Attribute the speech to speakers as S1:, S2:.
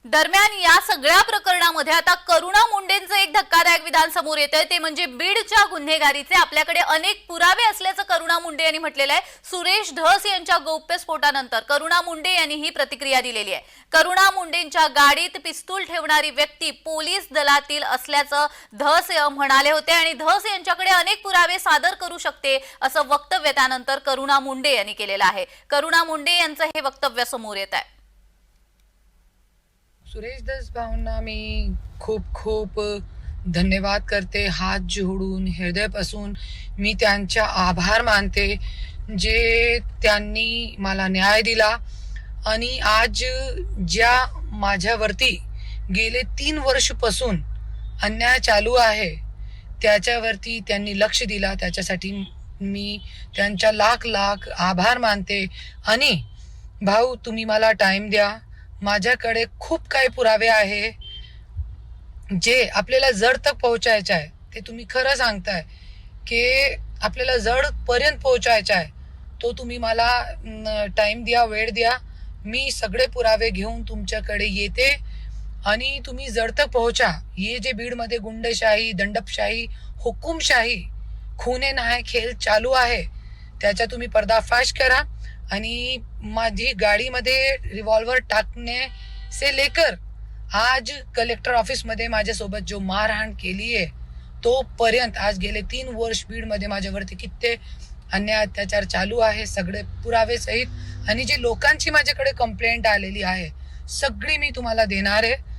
S1: दरम्यान या सगळ्या प्रकरणामध्ये आता करुणा मुंडेंचं एक धक्कादायक विधान समोर येतंय, ते म्हणजे बीडच्या गुन्हेगारीचे आपल्याकडे अनेक पुरावे असल्याचं करुणा मुंडे यांनी म्हटलेलं आहे। सुरेश धस यांच्या गौप्यस्फोटानंतर करुणा मुंडे यांनी ही प्रतिक्रिया दिलेली आहे। करुणा मुंडेंच्या गाडीत पिस्तूल ठेवणारी व्यक्ती पोलीस दलातील असल्याचं धस म्हणाले होते आणि धस यांच्याकडे अनेक पुरावे सादर करू शकते असं वक्तव्य त्यानंतर करुणा मुंडे यांनी केलेलं आहे। करुणा मुंडे यांचं हे वक्तव्य समोर येत आहे।
S2: सुरेश धस भाऊंना मी खूप खूप धन्यवाद करते, हात जोडून हृदयापासून मी त्यांचा आभार मानते जे त्यांनी मला न्याय दिला। आणि आज ज्या माझ्यावरती गेले 3 वर्षापासून अन्याय चालू आहे त्याच्यावरती त्यांनी लक्ष दिला, त्याच्यासाठी मी त्यांचा लाख लाख आभार मानते। आणि भाऊ, तुम्ही मला टाइम द्या, माझ्याकडे खूप काही पुरावे आहे जे आपल्याला जड तक पोहोचायचे आहे। ते तुम्ही खरं सांगताय की आपल्याला जड पर्यंत पोहोचायचं आहे, तो तुम्ही मला टाइम द्या, वेळ द्या, मी सगळे पुरावे घेऊन तुमच्याकडे येते आणि तुम्ही जड तक पोहोचा। हे जे बीडमध्ये गुंडशाही, दंडपशाही, हुकुमशाही, खूने नाही खेळ चालू आहे त्याचा तुम्ही पर्दाफाश करा। आणि माझी गाडीमध्ये रिव्हॉल्वर टाकणे से लेकर आज कलेक्टर ऑफिस मध्ये माझ्यासोबत जो मारहाण केली आहे तो पर्यंत आज गेले 3 वर्ष बीडमध्ये माझ्यावरती किती अन्याय अत्याचार चालू आहे, सगळे पुरावे सहित। आणि जे लोकांची माझ्याकडे कंप्लेंट आलेली आहे सगळी मी तुम्हाला देणार आहे।